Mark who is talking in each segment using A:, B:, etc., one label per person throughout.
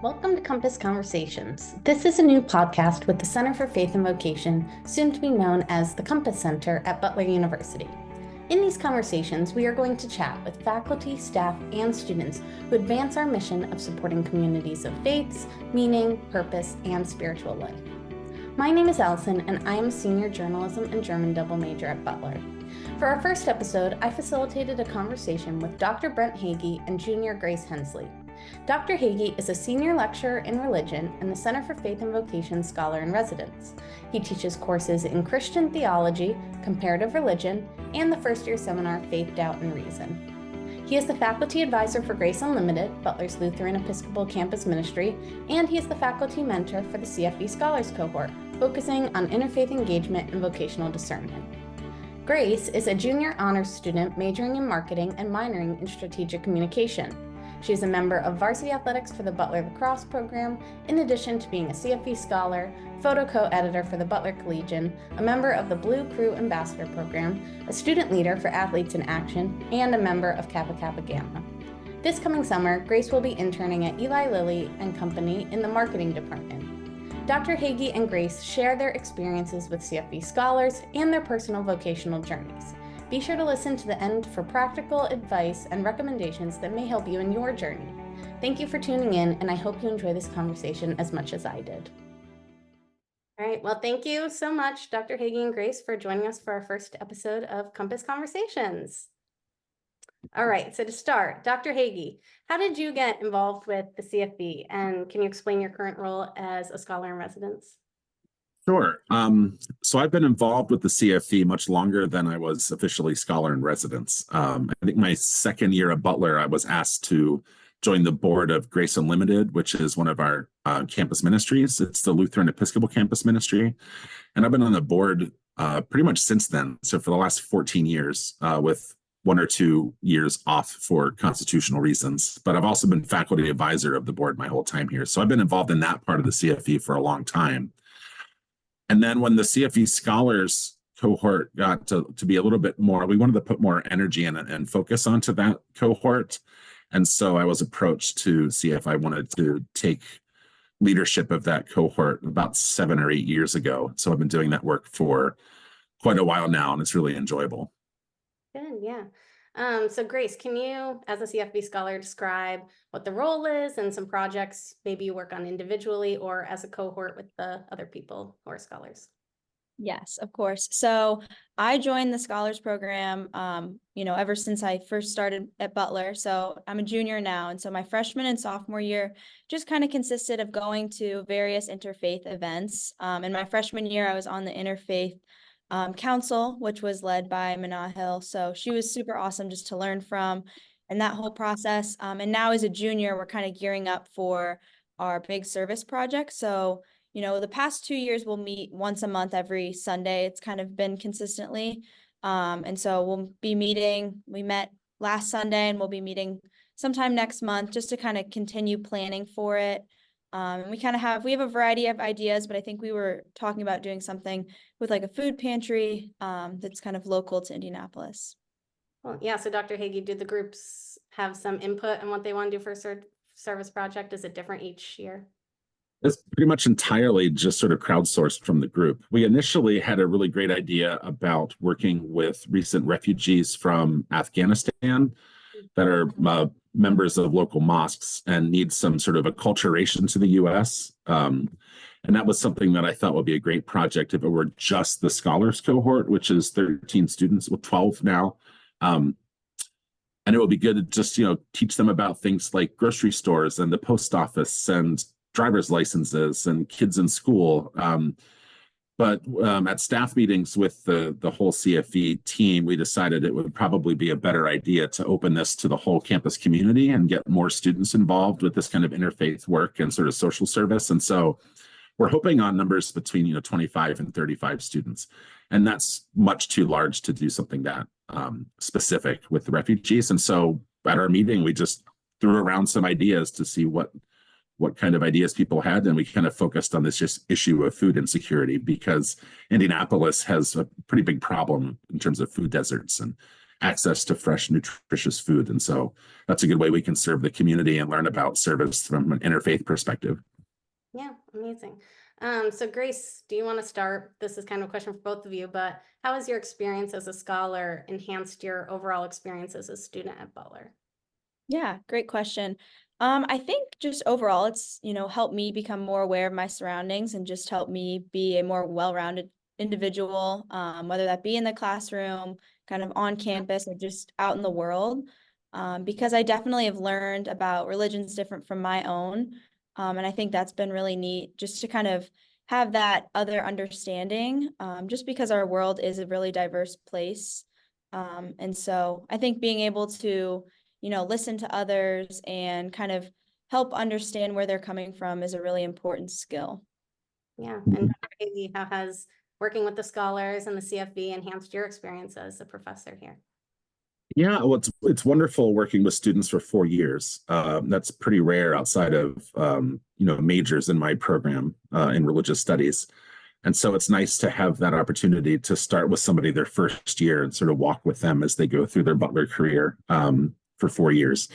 A: Welcome to Compass Conversations. This is a new podcast with the Center for Faith and Vocation, soon to be known as the Compass Center at Butler University. In these conversations, we are going to chat with faculty, staff, and students who advance our mission of supporting communities of faiths, meaning, purpose, and spiritual life. My name is Allison, and I am a senior journalism and German double major at Butler. For our first episode, I facilitated a conversation with Dr. Brent Hagee and junior Grace Hensley. Dr. Hagee is a senior lecturer in religion and the Center for Faith and Vocation Scholar in Residence. He teaches courses in Christian theology, comparative religion, and the first-year seminar Faith, Doubt, and Reason. He is the faculty advisor for Grace Unlimited, Butler's Lutheran Episcopal Campus Ministry, and he is the faculty mentor for the CFV Scholars Cohort, focusing on interfaith engagement and vocational discernment. Grace is a junior honors student majoring in marketing and minoring in strategic communication. She is a member of varsity athletics for the Butler Lacrosse program, in addition to being a CFV scholar, photo co-editor for the Butler Collegian, a member of the Blue Crew Ambassador program, a student leader for Athletes in Action, and a member of Kappa Kappa Gamma. This coming summer, Grace will be interning at Eli Lilly and Company in the marketing department. Dr. Hagee and Grace share their experiences with CFV scholars and their personal vocational journeys. Be sure to listen to the end for practical advice and recommendations that may help you in your journey. Thank you for tuning in, and I hope you enjoy this conversation as much as I did. All right, well, thank you so much, Dr. Hagee and Grace, for joining us for our first episode of Compass Conversations. All right, so to start, Dr. Hagee, how did you get involved with the CFV, and can you explain your current role as a scholar in residence?
B: Sure. So I've been involved with the CFV much longer than I was officially scholar in residence. I think my second year at Butler, I was asked to join the board of Grace Unlimited, which is one of our campus ministries. It's the Lutheran Episcopal Campus Ministry. And I've been on the board pretty much since then. So for the last 14 years, with 1 or 2 years off for constitutional reasons. But I've also been faculty advisor of the board my whole time here. So I've been involved in that part of the CFV for a long time. And then when the CFV Scholars cohort got to be a little bit more, we wanted to put more energy in it and focus onto that cohort. And so I was approached to see if I wanted to take leadership of that cohort about 7 or 8 years ago. So I've been doing that work for quite a while now, and it's really enjoyable.
A: Good, yeah. So Grace, can you, as a CFV scholar, describe what the role is and some projects maybe you work on individually or as a cohort with the other people who are scholars?
C: Yes, of course. So I joined the scholars program, ever since I first started at Butler. So I'm a junior now. And so my freshman and sophomore year just kind of consisted of going to various interfaith events. In my freshman year, I was on the interfaith council, which was led by Manahil. So she was super awesome just to learn from and that whole process. And now as a junior, we're kind of gearing up for our big service project. So, the past 2 years we'll meet once a month every Sunday. It's kind of been consistently. And so we'll be meeting, we met last Sunday and we'll be meeting sometime next month just to kind of continue planning for it. And we have a variety of ideas, but I think we were talking about doing something with like a food pantry that's kind of local to Indianapolis.
A: Well, yeah. So Dr. Hagee, do the groups have some input on what they want to do for a service project? Is it different each year?
B: It's pretty much entirely just sort of crowdsourced from the group. We initially had a really great idea about working with recent refugees from Afghanistan that are members of local mosques and need some sort of acculturation to the U.S. And that was something that I thought would be a great project if it were just the scholars cohort, which is 13 students, with 12 now. And it would be good to just, teach them about things like grocery stores and the post office and driver's licenses and kids in school. But at staff meetings with the whole CFV team, we decided it would probably be a better idea to open this to the whole campus community and get more students involved with this kind of interfaith work and sort of social service. And so we're hoping on numbers between 25 and 35 students. And that's much too large to do something that specific with the refugees. And so at our meeting, we just threw around some ideas to see what kind of ideas people had. And we kind of focused on this just issue of food insecurity because Indianapolis has a pretty big problem in terms of food deserts. And access to fresh, nutritious food. And so that's a good way we can serve the community and learn about service from an interfaith perspective.
A: Yeah, amazing. So Grace, do you want to start? This is kind of a question for both of you, but how has your experience as a scholar enhanced your overall experience as a student at Butler?
C: Yeah, great question. I think just overall, it's, helped me become more aware of my surroundings and just helped me be a more well-rounded individual, whether that be in the classroom, kind of on campus, or just out in the world. Because I definitely have learned about religions different from my own. And I think that's been really neat just to kind of have that other understanding, just because our world is a really diverse place. And so I think being able to listen to others and kind of help understand where they're coming from is a really important skill.
A: Yeah, and Dr. Hagee, how has working with the scholars and the CFB enhanced your experience as a professor here?
B: Yeah, well, it's wonderful working with students for 4 years. That's pretty rare outside of majors in my program in religious studies. And so it's nice to have that opportunity to start with somebody their first year and sort of walk with them as they go through their Butler career for 4 years.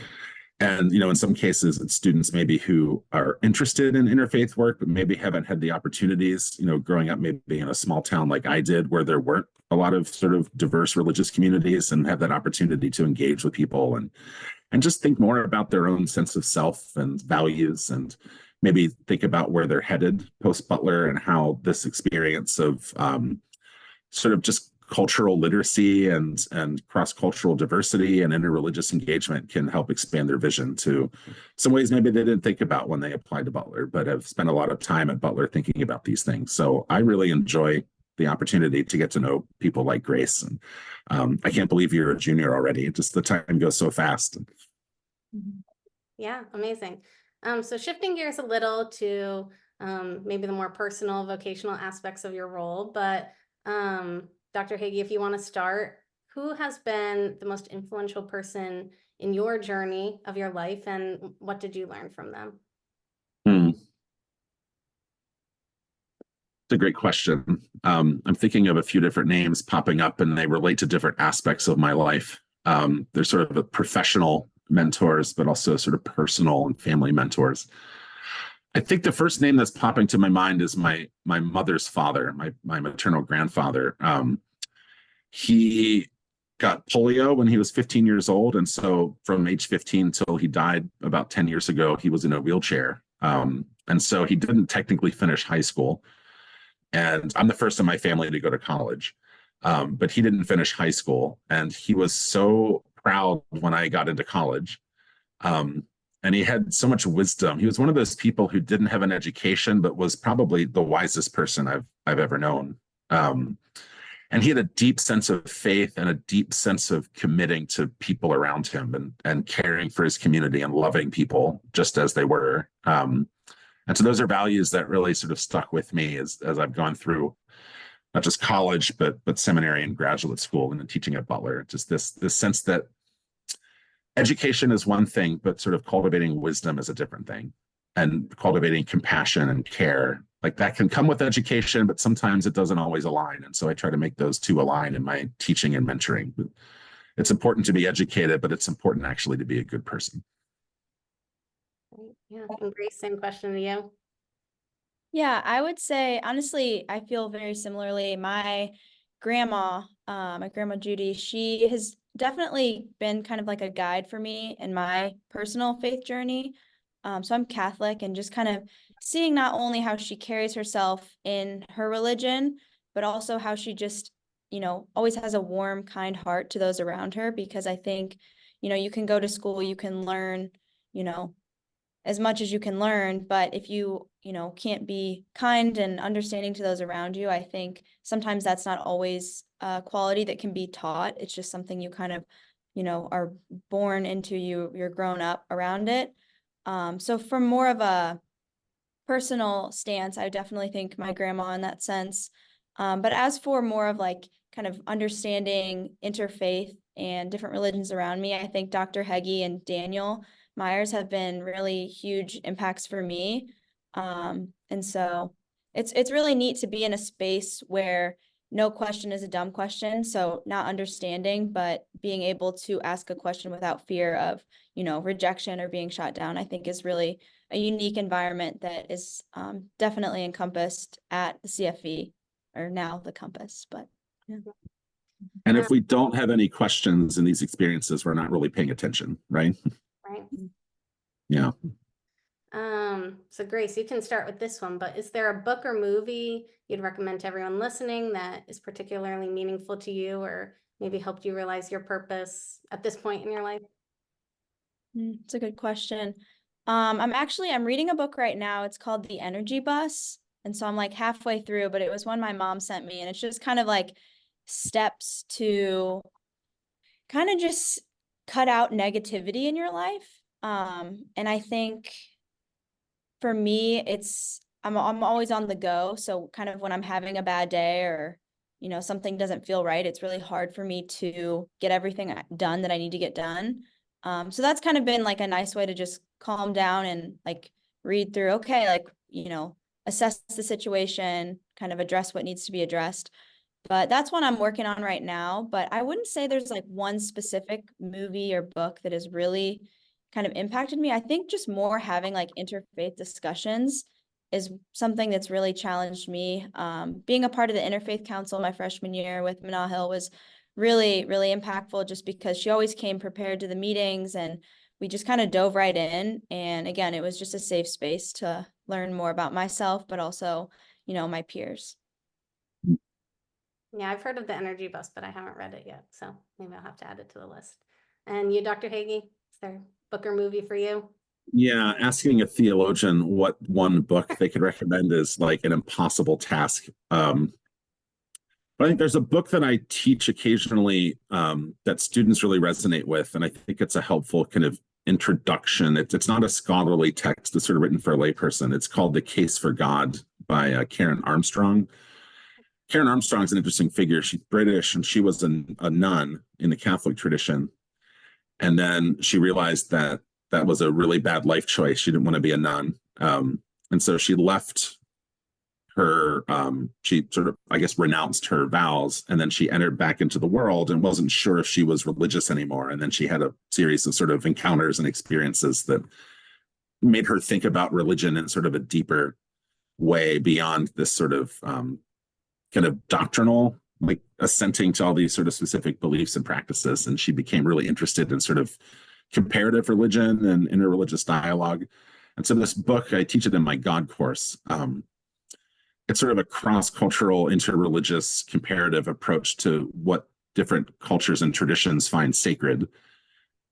B: And, in some cases, it's students maybe who are interested in interfaith work, but maybe haven't had the opportunities, growing up maybe in a small town like I did, where there weren't a lot of sort of diverse religious communities, and have that opportunity to engage with people and just think more about their own sense of self and values, and maybe think about where they're headed post Butler, and how this experience of sort of just cultural literacy and cross-cultural diversity and interreligious engagement can help expand their vision to some ways maybe they didn't think about when they applied to Butler, but have spent a lot of time at Butler thinking about these things. So I really enjoy the opportunity to get to know people like Grace. And I can't believe you're a junior already. Just the time goes so fast.
A: Yeah, amazing. So shifting gears a little to maybe the more personal vocational aspects of your role, but Dr. Hagee, if you want to start, who has been the most influential person in your journey of your life, and what did you learn from them?
B: It's a great question. I'm thinking of a few different names popping up, and they relate to different aspects of my life. They're sort of professional mentors, but also sort of personal and family mentors. I think the first name that's popping to my mind is my mother's father, my maternal grandfather. He got polio when he was 15 years old, and so from age 15 till he died about 10 years ago, he was in a wheelchair. And so he didn't technically finish high school. And I'm the first in my family to go to college, but he didn't finish high school, and he was so proud when I got into college. And he had so much wisdom. He was one of those people who didn't have an education, but was probably the wisest person I've ever known. And he had a deep sense of faith and a deep sense of committing to people around him, and caring for his community and loving people just as they were. And so those are values that really sort of stuck with me as I've gone through not just college, but seminary and graduate school and teaching at Butler. Just this sense that education is one thing, but sort of cultivating wisdom is a different thing, and cultivating compassion and care, like that can come with education, but sometimes it doesn't always align. And so I try to make those two align in my teaching and mentoring. It's important to be educated, but it's important actually to be a good person.
A: Yeah, and Grace, same question to you.
C: Yeah, I would say, honestly, I feel very similarly. My grandma Judy, she has definitely been kind of like a guide for me in my personal faith journey. So I'm Catholic, and just kind of seeing not only how she carries herself in her religion, but also how she just, always has a warm, kind heart to those around her. Because I think, you can go to school, you can learn, as much as you can learn, but if you can't be kind and understanding to those around you, I think sometimes that's not always a quality that can be taught. It's just something you kind of are born into. You're grown up around it. So from more of a personal stance, I definitely think my grandma in that sense. But as for more of like kind of understanding interfaith and different religions around me, I think Dr. Hagee and Daniel Myers have been really huge impacts for me. And so it's really neat to be in a space where no question is a dumb question. So not understanding, but being able to ask a question without fear of, rejection or being shot down, I think is really a unique environment that is definitely encompassed at the CFE, or now the Compass, but yeah.
B: And if we don't have any questions in these experiences, we're not really paying attention, right?
A: Right.
B: Yeah.
A: So Grace, you can start with this one, but is there a book or movie you'd recommend to everyone listening that is particularly meaningful to you, or maybe helped you realize your purpose at this point in your life?
C: It's a good question. I'm reading a book right now. It's called The Energy Bus. And so I'm like halfway through, but it was one my mom sent me, and it's just kind of like steps to kind of just cut out negativity in your life. And I think for me, I'm always on the go. So kind of when I'm having a bad day, or, something doesn't feel right, it's really hard for me to get everything done that I need to get done. So that's kind of been like a nice way to just calm down and like read through, okay, like, assess the situation, kind of address what needs to be addressed. But that's one I'm working on right now. But I wouldn't say there's like one specific movie or book that has really kind of impacted me. I think just more having like interfaith discussions is something that's really challenged me. Being a part of the Interfaith Council my freshman year with Manal Hill was really, really impactful, just because she always came prepared to the meetings, and we just kind of dove right in. And again, it was just a safe space to learn more about myself, but also, my peers.
A: Yeah, I've heard of The Energy Bus, but I haven't read it yet. So maybe I'll have to add it to the list. And you, Dr. Hagee, is there a book or movie for you?
B: Yeah, asking a theologian what one book they could recommend is like an impossible task. But I think there's a book that I teach occasionally that students really resonate with, and I think it's a helpful kind of introduction. It's not a scholarly text. It's sort of written for a layperson. It's called The Case for God by Karen Armstrong. Karen Armstrong is an interesting figure. She's British, and she was a nun in the Catholic tradition. And then she realized that that was a really bad life choice. She didn't want to be a nun. And so she left her, she sort of, I guess, renounced her vows. And then she entered back into the world and wasn't sure if she was religious anymore. And then she had a series of sort of encounters and experiences that made her think about religion in sort of a deeper way beyond this sort of kind of doctrinal, like assenting to all these sort of specific beliefs and practices. And she became really interested in sort of comparative religion and interreligious dialogue. And so this book, I teach it in my God course. It's sort of a cross-cultural, interreligious, comparative approach to what different cultures and traditions find sacred,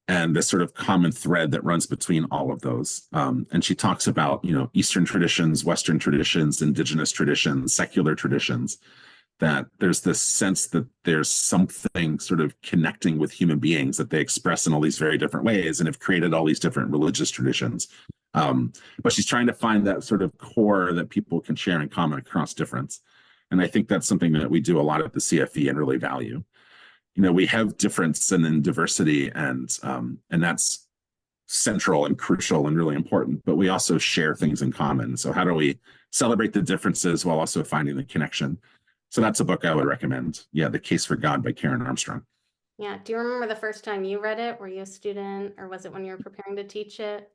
B: and this sort of common thread that runs between all of those. And she talks about, Eastern traditions, Western traditions, indigenous traditions, secular traditions, that there's this sense that there's something sort of connecting with human beings that they express in all these very different ways, and have created all these different religious traditions. But she's trying to find that sort of core that people can share in common across difference. And I think that's something that we do a lot at the CFE and really value. We have difference and then diversity, and that's central and crucial and really important, but we also share things in common. So how do we celebrate the differences while also finding the connection? So that's a book I would recommend. Yeah, The Case for God by Karen Armstrong.
A: Yeah. Do you remember the first time you read it? Were you a student, or was it when you were preparing to teach it?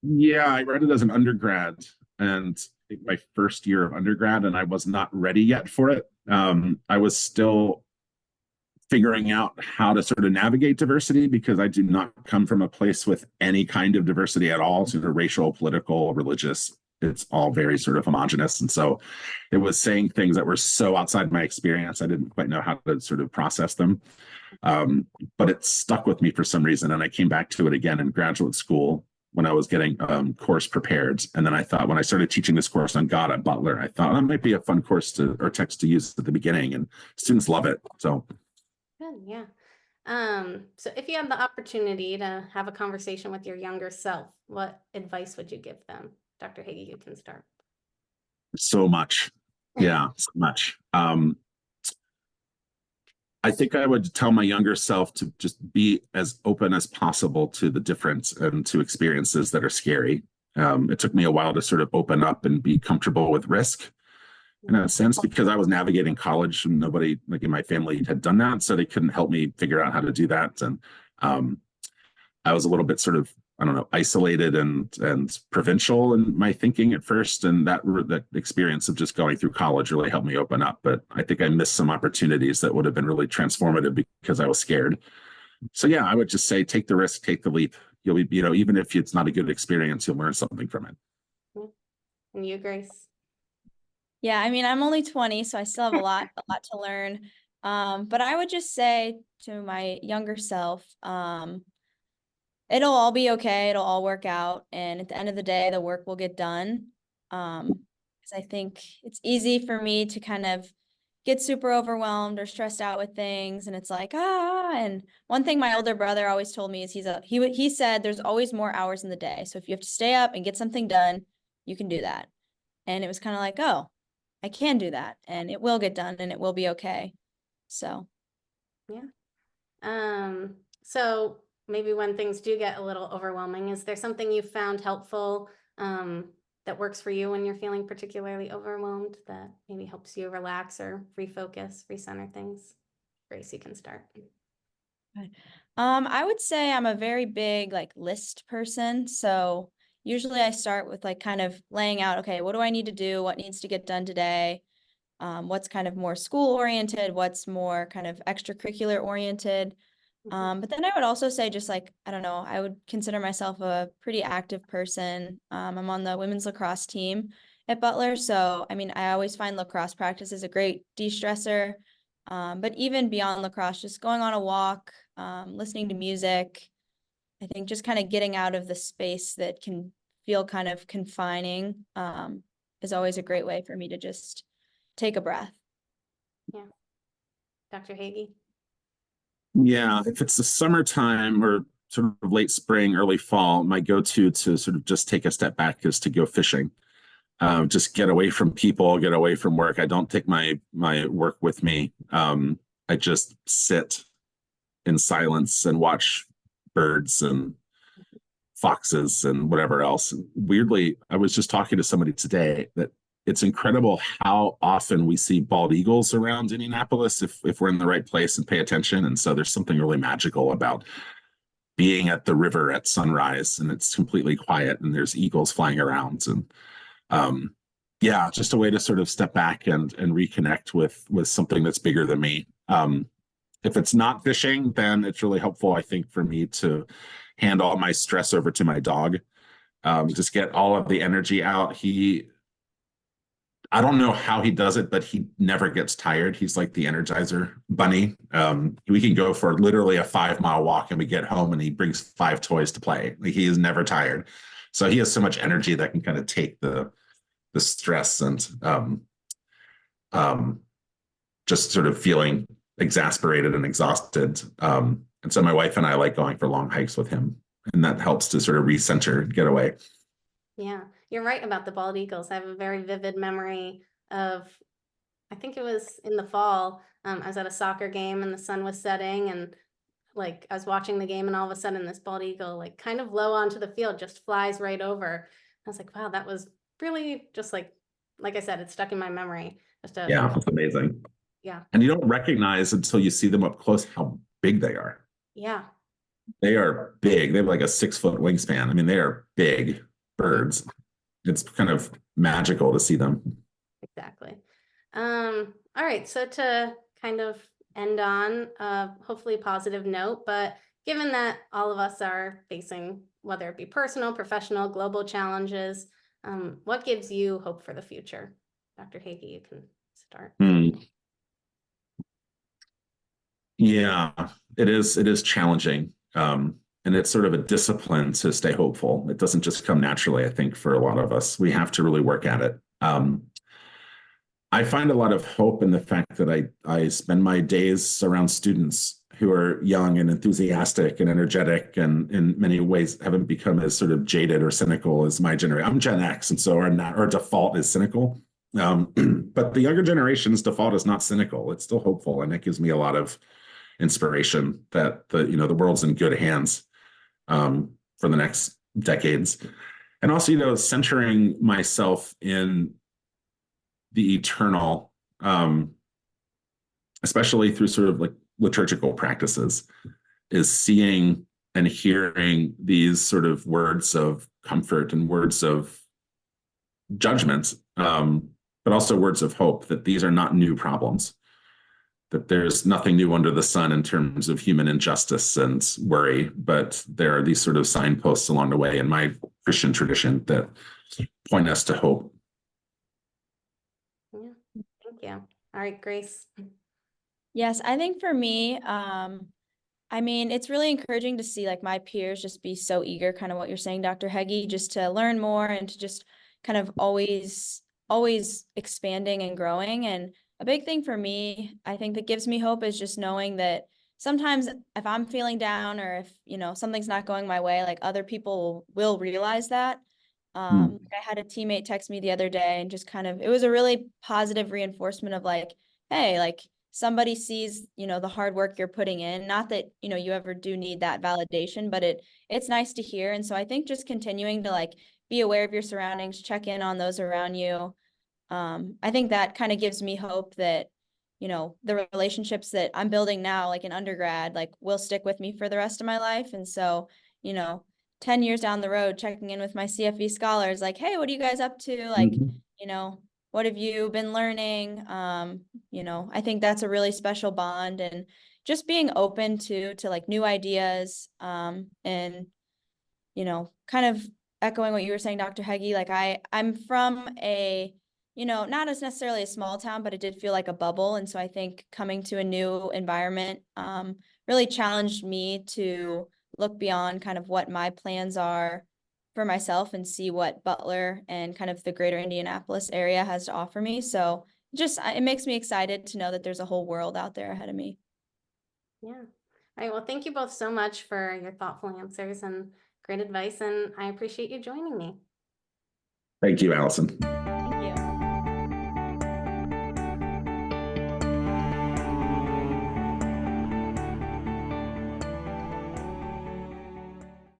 B: Yeah, I read it as an undergrad, and I think my first year of undergrad, and I was not ready yet for it. I was still figuring out how to sort of navigate diversity, because I do not come from a place with any kind of diversity at all, sort of racial, political, religious. It's all very sort of homogenous. And so it was saying things that were so outside my experience, I didn't quite know how to sort of process them. But it stuck with me for some reason. And I came back to it again in graduate school when I was getting course prepared. And then I thought, when I started teaching this course on God at Butler, I thought that might be a fun course or text to use at the beginning, and students love it. So
A: Good, yeah. So if you had the opportunity to have a conversation with your younger self, what advice would you give them? Dr. Hagee, you can start.
B: so much. Yeah, so much. I think I would tell my younger self to just be as open as possible to the difference and to experiences that are scary. It took me a while to sort of open up and be comfortable with risk. in a sense, because I was navigating college and nobody like in my family had done that. So they couldn't help me figure out how to do that. And I was a little bit sort of, I don't know, isolated and provincial in my thinking at first. And that experience of just going through college really helped me open up. But I think I missed some opportunities that would have been really transformative because I was scared. So yeah, I would just say, take the risk, take the leap. You'll be, even if it's not a good experience, you'll learn something from it.
A: And you, Grace?
C: Yeah, I mean, I'm only 20, so I still have a lot to learn. But I would just say to my younger self, it'll all be okay. It'll all work out. And at the end of the day, the work will get done. Because I think it's easy for me to kind of get super overwhelmed or stressed out with things. And it's like, and one thing my older brother always told me is he said, there's always more hours in the day. So if you have to stay up and get something done, you can do that. And it was kind of like, oh, I can do that and it will get done and it will be okay. So.
A: Yeah. So maybe when things do get a little overwhelming, is there something you found helpful that works for you when you're feeling particularly overwhelmed that maybe helps you relax or refocus, recenter things? Grace, you can start.
C: I would say I'm a very big list person. So usually I start with kind of laying out, okay, what do I need to do? What needs to get done today? What's kind of more school oriented? What's more kind of extracurricular oriented? But then I would also say just I don't know, I would consider myself a pretty active person. I'm on the women's lacrosse team at Butler. So, I mean, I always find lacrosse practice is a great de-stressor. But even beyond lacrosse, just going on a walk, listening to music, I think just kind of getting out of the space that can feel kind of confining is always a great way for me to just take a breath.
A: Yeah. Dr. Hagee?
B: Yeah, if it's the summertime or sort of late spring, early fall, my go-to to sort of just take a step back is to go fishing. Just get away from people, get away from work. I don't take my work with me. I just sit in silence and watch birds and foxes and whatever else. And weirdly, I was just talking to somebody today that it's incredible how often we see bald eagles around Indianapolis if we're in the right place and pay attention. And so there's something really magical about being at the river at sunrise and it's completely quiet and there's eagles flying around. And yeah, just a way to sort of step back and reconnect with something that's bigger than me. If it's not fishing, then it's really helpful, I think, for me to hand all my stress over to my dog. Just get all of the energy out. I don't know how he does it, but he never gets tired. He's like the Energizer bunny. We can go for literally a 5-mile walk and we get home and he brings 5 toys to play. Like, he is never tired. So he has so much energy that can kind of take the stress and just sort of feeling exasperated and exhausted. And so my wife and I like going for long hikes with him, and that helps to sort of recenter, get away.
A: Yeah, you're right about the bald eagles. I have a very vivid memory of, I think it was in the fall. I was at a soccer game and the sun was setting, and I was watching the game, and all of a sudden this bald eagle, kind of low onto the field, just flies right over. I was like, wow, that was really just like I said, it's stuck in my memory.
B: Yeah, that's amazing.
A: Yeah.
B: And you don't recognize until you see them up close how big they are.
A: Yeah.
B: They are big. They have like a 6-foot wingspan. I mean, they are big birds. It's kind of magical to see them.
A: Exactly. All right. So to kind of end on hopefully a positive note, but given that all of us are facing, whether it be personal, professional, global challenges, what gives you hope for the future? Dr. Hagee, you can start.
B: Yeah, it is challenging. And it's sort of a discipline to stay hopeful. It doesn't just come naturally, I think, for a lot of us. We have to really work at it. I find a lot of hope in the fact that I spend my days around students who are young and enthusiastic and energetic, and in many ways haven't become as sort of jaded or cynical as my generation. I'm Gen X, and so our default is cynical. But the younger generation's default is not cynical. It's still hopeful, and it gives me a lot of inspiration that the world's in good hands for the next decades. And also, centering myself in the eternal, especially through sort of like liturgical practices, is seeing and hearing these sort of words of comfort and words of judgment, but also words of hope that these are not new problems, that there's nothing new under the sun in terms of human injustice and worry, but there are these sort of signposts along the way in my Christian tradition that point us to hope.
A: Yeah, thank you. All right, Grace.
C: Yes, I think for me, I mean, it's really encouraging to see like my peers just be so eager, kind of what you're saying, Dr. Heggie, just to learn more and to just kind of always expanding and growing. And a big thing for me, I think that gives me hope is just knowing that sometimes if I'm feeling down or if, you know, something's not going my way, like other people will realize that. I had a teammate text me the other day and just kind of, it was a really positive reinforcement of like, hey, like somebody sees, you know, the hard work you're putting in. Not that, you know, you ever do need that validation, but it's nice to hear. And so I think just continuing to like be aware of your surroundings, check in on those around you. I think that kind of gives me hope that, you know, the relationships that I'm building now, like in undergrad, like will stick with me for the rest of my life. And so, you know, 10 years down the road, checking in with my CFE scholars, like, hey, what are you guys up to? Like, you know, what have you been learning? You know, I think that's a really special bond, and just being open to like new ideas, and, you know, kind of echoing what you were saying, Dr. Heggie, like I'm from a, you know, not as necessarily a small town, but it did feel like a bubble. And so I think coming to a new environment, really challenged me to look beyond kind of what my plans are for myself and see what Butler and kind of the greater Indianapolis area has to offer me. So just, it makes me excited to know that there's a whole world out there ahead of me.
A: Yeah. All right. Well, thank you both so much for your thoughtful answers and great advice. And I appreciate you joining me.
B: Thank you, Allison.